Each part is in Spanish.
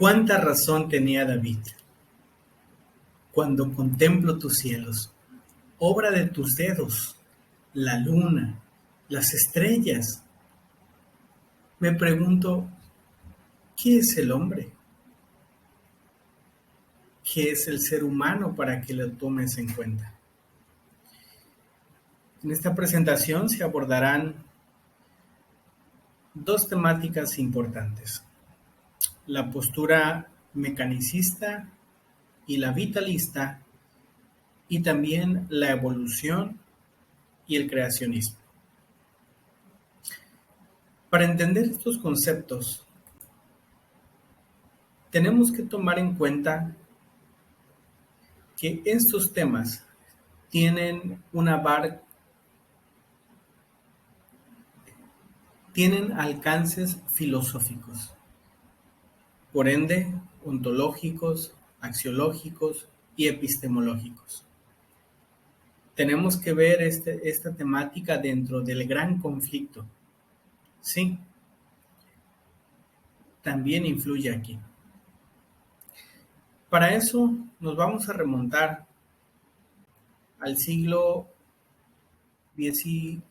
Cuánta razón tenía David. Cuando contemplo tus cielos, obra de tus dedos, la luna, las estrellas, me pregunto, ¿qué es el hombre? ¿Qué es el ser humano para que lo tomes en cuenta? En esta presentación se abordarán dos temáticas importantes: la postura mecanicista y la vitalista, y también la evolución y el creacionismo. Para entender estos conceptos, tenemos que tomar en cuenta que estos temas tienen alcances filosóficos, por ende, ontológicos, axiológicos y epistemológicos. Tenemos que ver esta temática dentro del gran conflicto. Sí, también influye aquí. Para eso nos vamos a remontar al siglo XVII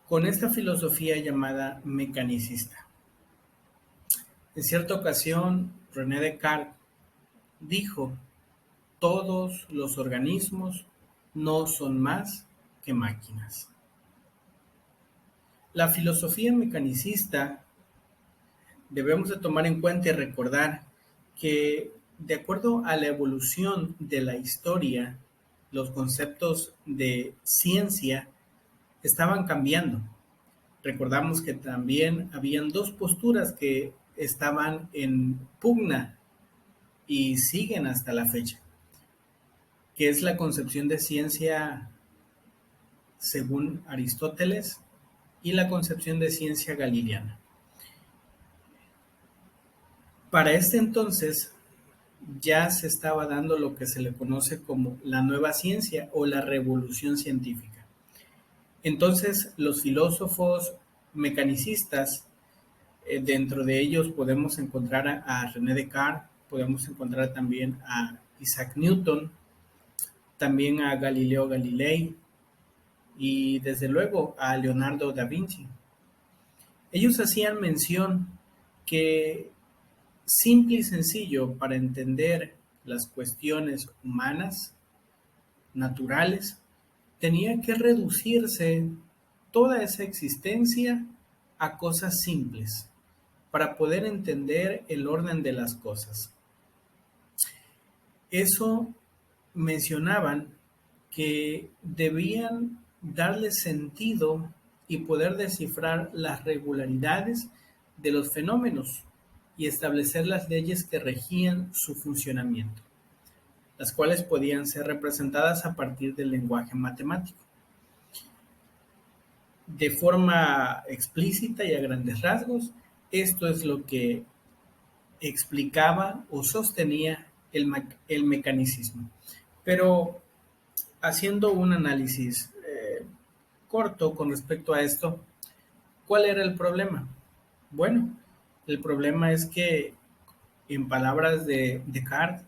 con esta filosofía llamada mecanicista. En cierta ocasión, René Descartes dijo: todos los organismos no son más que máquinas. La filosofía mecanicista debemos de tomar en cuenta y recordar que, de acuerdo a la evolución de la historia, los conceptos de ciencia estaban cambiando. Recordamos que también habían dos posturas que estaban en pugna y siguen hasta la fecha, que es la concepción de ciencia según Aristóteles y la concepción de ciencia galileana. Para este entonces ya se estaba dando lo que se le conoce como la nueva ciencia o la revolución científica. Entonces, los filósofos mecanicistas, dentro de ellos podemos encontrar a René Descartes, podemos encontrar también a Isaac Newton, también a Galileo Galilei y desde luego a Leonardo da Vinci. Ellos hacían mención que, simple y sencillo, para entender las cuestiones humanas, naturales, tenía que reducirse toda esa existencia a cosas simples para poder entender el orden de las cosas. Eso mencionaban que debían darle sentido y poder descifrar las regularidades de los fenómenos y establecer las leyes que regían su funcionamiento, las cuales podían ser representadas a partir del lenguaje matemático. De forma explícita y a grandes rasgos, esto es lo que explicaba o sostenía el mecanicismo. Pero haciendo un análisis corto con respecto a esto, ¿cuál era el problema? Bueno, el problema es que, en palabras de Descartes,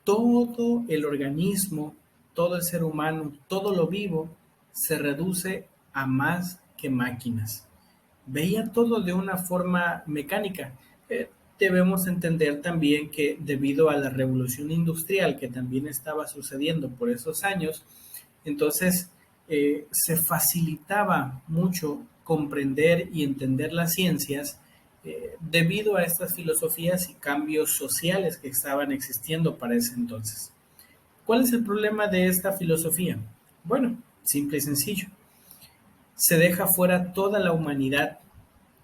todo el organismo, todo el ser humano, todo lo vivo, se reduce a más que máquinas. Veía todo de una forma mecánica. Debemos entender también que, debido a la revolución industrial que también estaba sucediendo por esos años, entonces se facilitaba mucho comprender y entender las ciencias debido a estas filosofías y cambios sociales que estaban existiendo para ese entonces. ¿Cuál es el problema de esta filosofía? Bueno, simple y sencillo. Se deja fuera toda la humanidad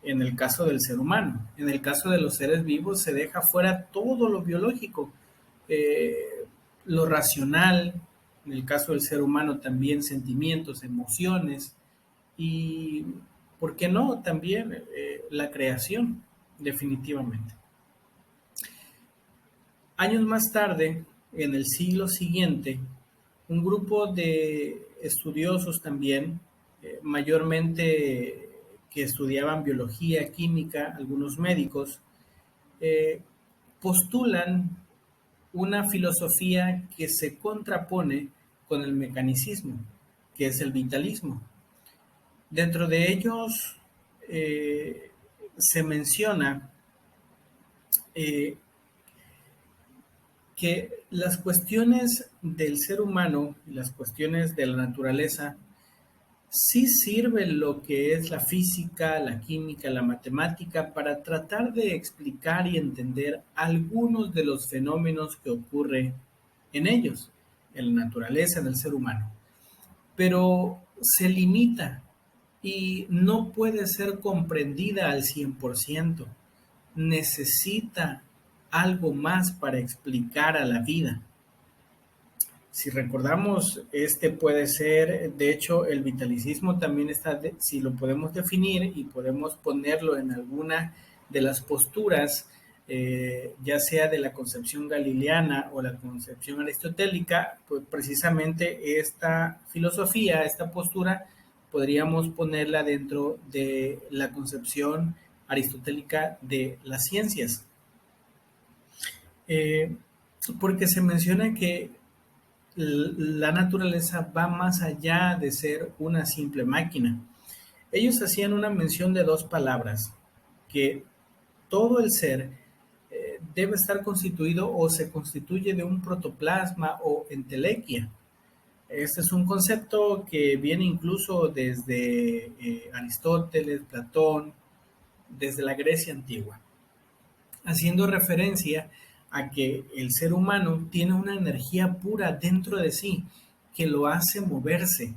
en el caso del ser humano. En el caso de los seres vivos se deja fuera todo lo biológico, lo racional. En el caso del ser humano también sentimientos, emociones y, ¿por qué no?, también la creación, definitivamente. Años más tarde, en el siglo siguiente, un grupo de estudiosos también, mayormente que estudiaban biología, química, algunos médicos, eh, postulan una filosofía que se contrapone con el mecanicismo, que es el vitalismo. Dentro de ellos se menciona eh, que las cuestiones del ser humano y las cuestiones de la naturaleza sí sirve lo que es la física, la química, la matemática para tratar de explicar y entender algunos de los fenómenos que ocurren en ellos, en la naturaleza, en el ser humano. Pero se limita y no puede ser comprendida al 100%. Necesita algo más para explicar a la vida. Si recordamos, este puede ser, de hecho, el vitalicismo también está, si lo podemos definir y podemos ponerlo en alguna de las posturas, ya sea de la concepción galileana o la concepción aristotélica, pues precisamente esta filosofía, esta postura, podríamos ponerla dentro de la concepción aristotélica de las ciencias. Eh, Porque se menciona que la naturaleza va más allá de ser una simple máquina. Ellos hacían una mención de dos palabras, que todo el ser debe estar constituido o se constituye de un protoplasma o entelequia. Este es un concepto que viene incluso desde Aristóteles, Platón, desde la Grecia antigua, haciendo referencia a que el ser humano tiene una energía pura dentro de sí que lo hace moverse.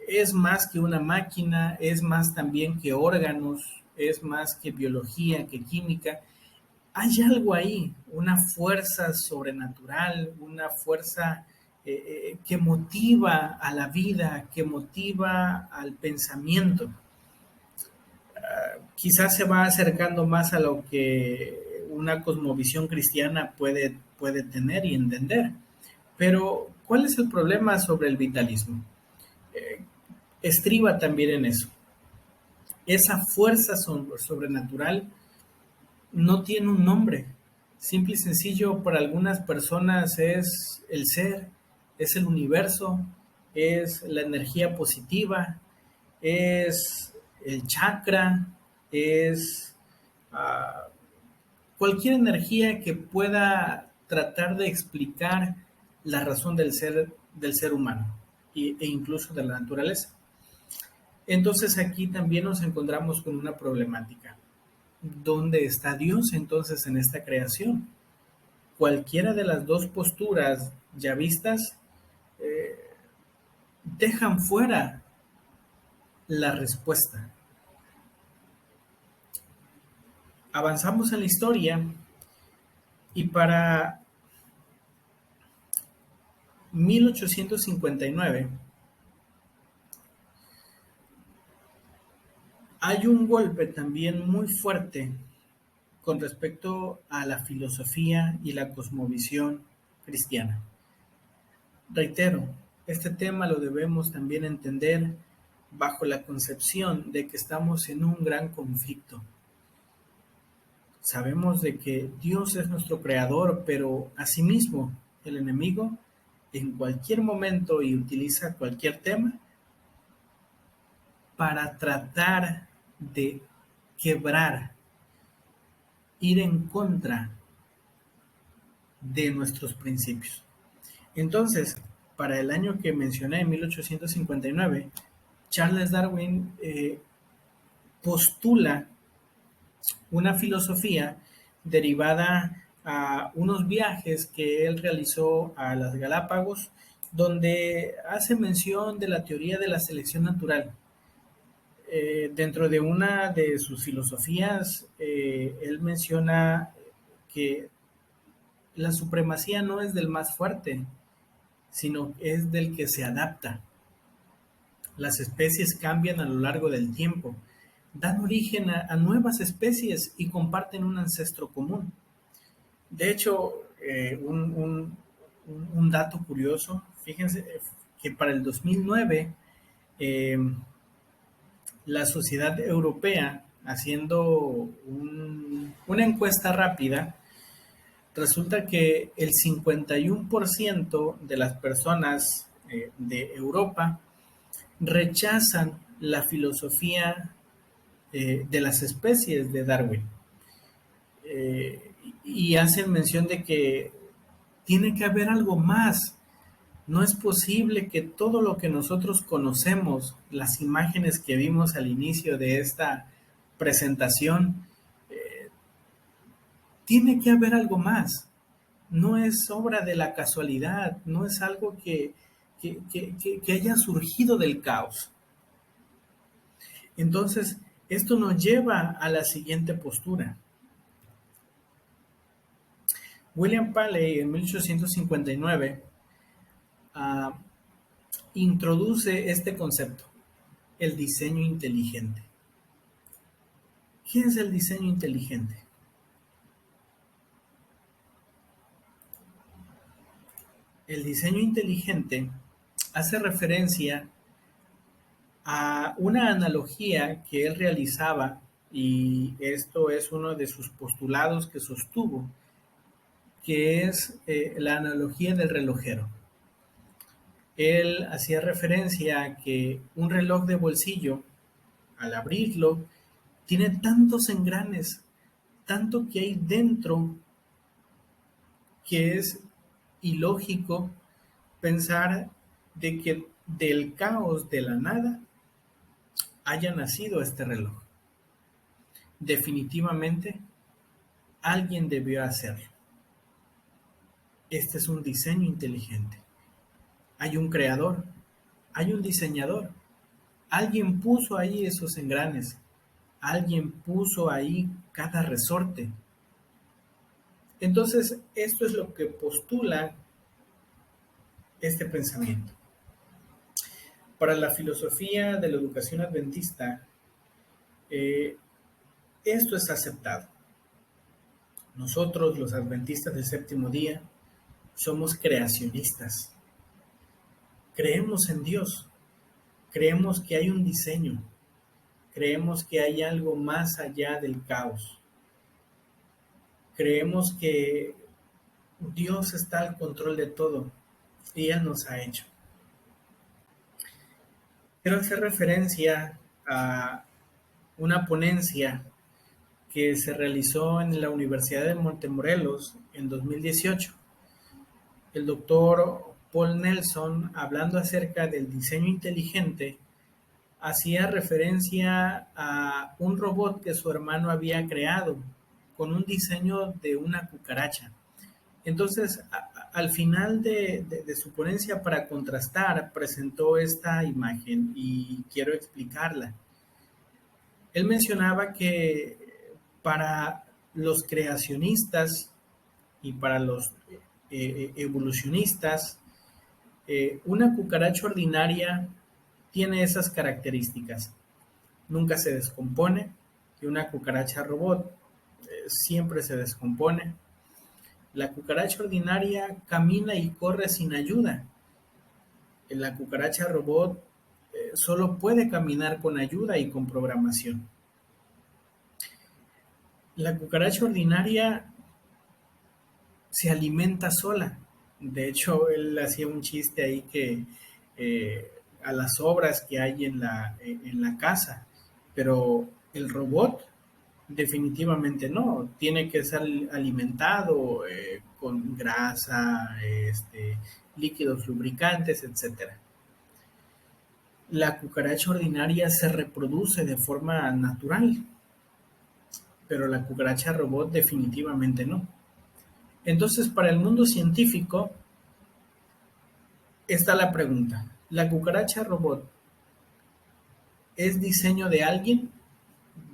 Es más que una máquina, es más también que órganos, es más que biología, que química. Hay algo ahí, una fuerza sobrenatural, una fuerza que motiva a la vida, que motiva al pensamiento. Quizás se va acercando más a lo que una cosmovisión cristiana puede tener y entender. Pero, ¿cuál es el problema sobre el vitalismo? Estriba también en eso. Esa fuerza sobrenatural no tiene un nombre. Simple y sencillo, para algunas personas es el ser, es el universo, es la energía positiva, es el chakra, es cualquier energía que pueda tratar de explicar la razón del ser humano e incluso de la naturaleza. Entonces aquí también nos encontramos con una problemática. ¿Dónde está Dios entonces en esta creación? Cualquiera de las dos posturas ya vistas dejan fuera la respuesta. Avanzamos en la historia y para 1859 hay un golpe también muy fuerte con respecto a la filosofía y la cosmovisión cristiana. Reitero, este tema lo debemos también entender bajo la concepción de que estamos en un gran conflicto. Sabemos de que Dios es nuestro creador, pero asimismo el enemigo en cualquier momento y utiliza cualquier tema para tratar de quebrar, ir en contra de nuestros principios. Entonces, para el año que mencioné, 1859, Charles Darwin postula una filosofía derivada a unos viajes que él realizó a las Galápagos, donde hace mención de la teoría de la selección natural. Dentro de una de sus filosofías, él menciona que la supremacía no es del más fuerte, sino es del que se adapta. Las especies cambian a lo largo del tiempo, dan origen a nuevas especies y comparten un ancestro común. De hecho, un dato curioso, fíjense que para el 2009, la Sociedad Europea, haciendo una encuesta rápida, resulta que el 51% de las personas de Europa rechazan la filosofía de las especies de Darwin. Y hacen mención de que tiene que haber algo más. No es posible que todo lo que nosotros conocemos, las imágenes que vimos al inicio de esta presentación, tiene que haber algo más. No es obra de la casualidad, no es algo que haya surgido del caos. Entonces, esto nos lleva a la siguiente postura. William Paley en 1859 introduce este concepto, el diseño inteligente. ¿Qué es el diseño inteligente? El diseño inteligente hace referencia a una analogía que él realizaba, y esto es uno de sus postulados que sostuvo, que es la analogía del relojero. Él hacía referencia a que un reloj de bolsillo, al abrirlo, tiene tantos engranes, tanto que hay dentro, que es ilógico pensar de que del caos de la nada haya nacido este reloj. Definitivamente, alguien debió hacerlo. Este es un diseño inteligente. Hay un creador, hay un diseñador. Alguien puso ahí esos engranes, alguien puso ahí cada resorte. Entonces, esto es lo que postula este pensamiento. Para la filosofía de la educación adventista, esto es aceptado. Nosotros, los adventistas del séptimo día, somos creacionistas. Creemos en Dios, creemos que hay un diseño, creemos que hay algo más allá del caos. Creemos que Dios está al control de todo y Él nos ha hecho. Quiero hacer referencia a una ponencia que se realizó en la Universidad de Montemorelos en 2018. El doctor Paul Nelson, hablando acerca del diseño inteligente, hacía referencia a un robot que su hermano había creado con un diseño de una cucaracha. Entonces, al final de su ponencia, para contrastar, presentó esta imagen y quiero explicarla. Él mencionaba que para los creacionistas y para los evolucionistas, una cucaracha ordinaria tiene esas características. Nunca se descompone, y una cucaracha robot siempre se descompone. La cucaracha ordinaria camina y corre sin ayuda. La cucaracha robot solo puede caminar con ayuda y con programación. La cucaracha ordinaria se alimenta sola. De hecho, él hacía un chiste ahí que a las obras que hay en la casa, pero el robot definitivamente no, tiene que ser alimentado con grasa, líquidos lubricantes, etcétera. La cucaracha ordinaria se reproduce de forma natural, pero la cucaracha robot definitivamente no. Entonces, para el mundo científico, está la pregunta: ¿la cucaracha robot es diseño de alguien?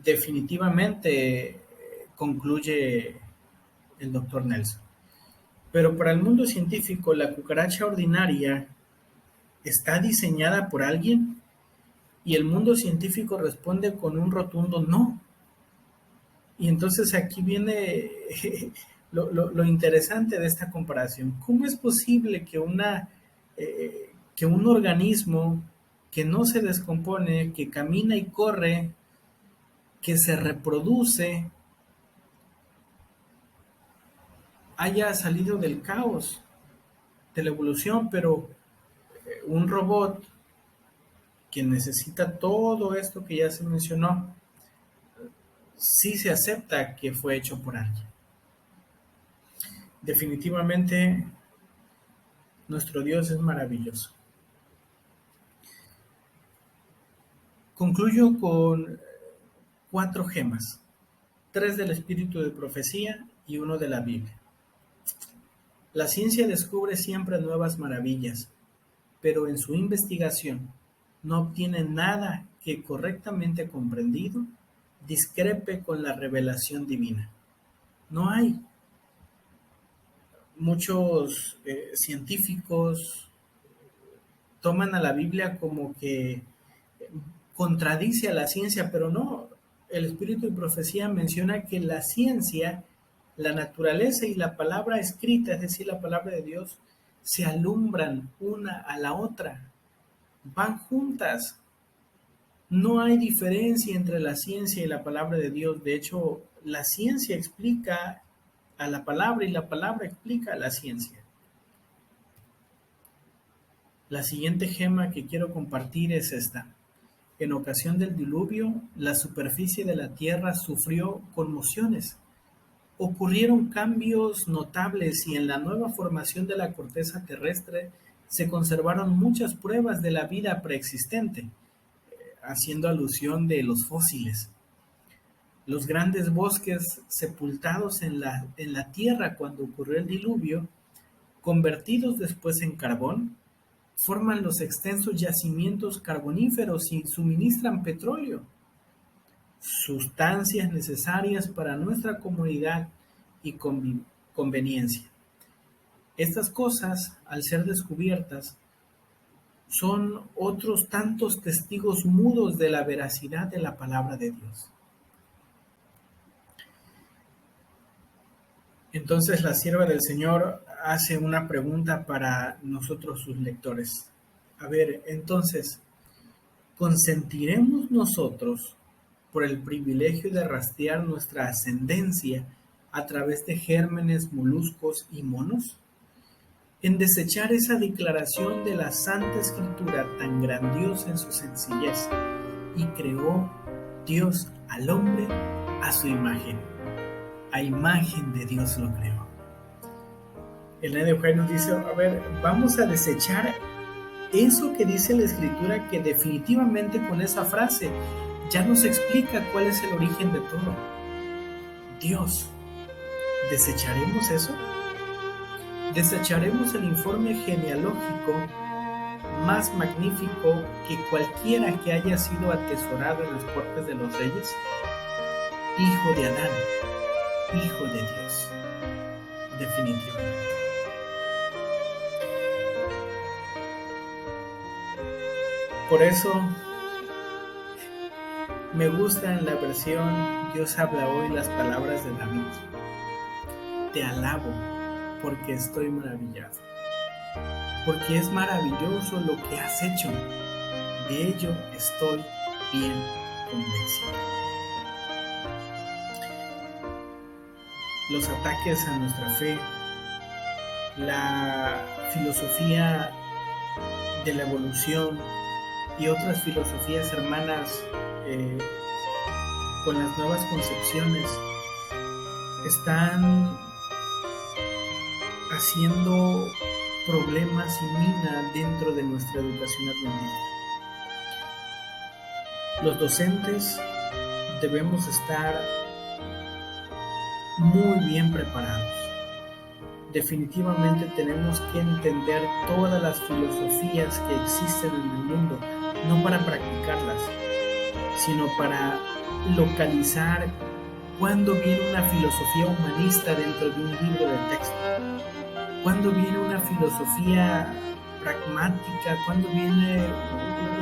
Definitivamente, concluye el doctor Nelson. Pero para el mundo científico, ¿la cucaracha ordinaria está diseñada por alguien? Y el mundo científico responde con un rotundo no. Y entonces aquí viene lo interesante de esta comparación. ¿Cómo es posible que un organismo que no se descompone, que camina y corre, que se reproduce, haya salido del caos de la evolución, pero un robot que necesita todo esto que ya se mencionó, sí se acepta que fue hecho por alguien. Definitivamente, nuestro Dios es maravilloso. Concluyo con 4 gemas, 3 del espíritu de profecía y 1 de la Biblia. La ciencia descubre siempre nuevas maravillas, pero en su investigación no obtiene nada que, correctamente comprendido, discrepe con la revelación divina. No hay. Muchos científicos toman a la Biblia como que contradice a la ciencia, pero no. El espíritu de profecía menciona que la ciencia, la naturaleza y la palabra escrita, es decir, la palabra de Dios, se alumbran una a la otra, van juntas. No hay diferencia entre la ciencia y la palabra de Dios. De hecho, la ciencia explica a la palabra y la palabra explica a la ciencia. La siguiente gema que quiero compartir es esta. En ocasión del diluvio, la superficie de la tierra sufrió conmociones. Ocurrieron cambios notables y en la nueva formación de la corteza terrestre se conservaron muchas pruebas de la vida preexistente, haciendo alusión de los fósiles. Los grandes bosques sepultados en la tierra cuando ocurrió el diluvio, convertidos después en carbón, forman los extensos yacimientos carboníferos y suministran petróleo, sustancias necesarias para nuestra comodidad y conveniencia. Estas cosas, al ser descubiertas, son otros tantos testigos mudos de la veracidad de la palabra de Dios. Entonces la sierva del Señor hace una pregunta para nosotros sus lectores. A ver, entonces, ¿consentiremos nosotros por el privilegio de rastrear nuestra ascendencia a través de gérmenes, moluscos y monos? En desechar esa declaración de la Santa Escritura tan grandiosa en su sencillez, y creó Dios al hombre a su imagen. A imagen de Dios lo creó. El Ned Eugenio nos dice, a ver, vamos a desechar eso que dice la Escritura, que definitivamente con esa frase ya nos explica cuál es el origen de todo. Dios. ¿Desecharemos eso? ¿Desecharemos el informe genealógico más magnífico que cualquiera que haya sido atesorado en las puertas de los reyes? Hijo de Adán, Hijo de Dios, definitivamente. Por eso me gusta en la versión Dios habla hoy las palabras de David. Te alabo porque estoy maravillado, porque es maravilloso lo que has hecho. De ello estoy bien convencido. Los ataques a nuestra fe, la filosofía de la evolución y otras filosofías hermanas con las nuevas concepciones están haciendo problemas y mina dentro de nuestra educación adventista. Los docentes debemos estar muy bien preparados. Definitivamente tenemos que entender todas las filosofías que existen en el mundo, no para practicarlas, sino para localizar cuándo viene una filosofía humanista dentro de un libro de texto, cuándo viene una filosofía pragmática, cuándo viene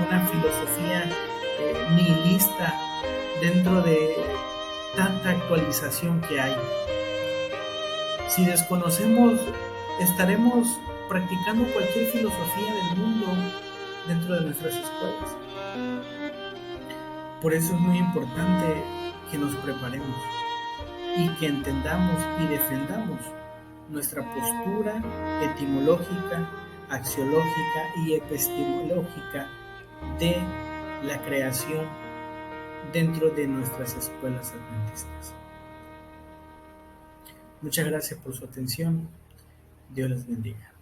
una filosofía nihilista dentro de tanta actualización que hay. Si desconocemos, estaremos practicando cualquier filosofía del mundo dentro de nuestras escuelas. Por eso es muy importante que nos preparemos y que entendamos y defendamos nuestra postura etimológica, axiológica y epistemológica de la creación dentro de nuestras escuelas adventistas. Muchas gracias por su atención. Dios les bendiga.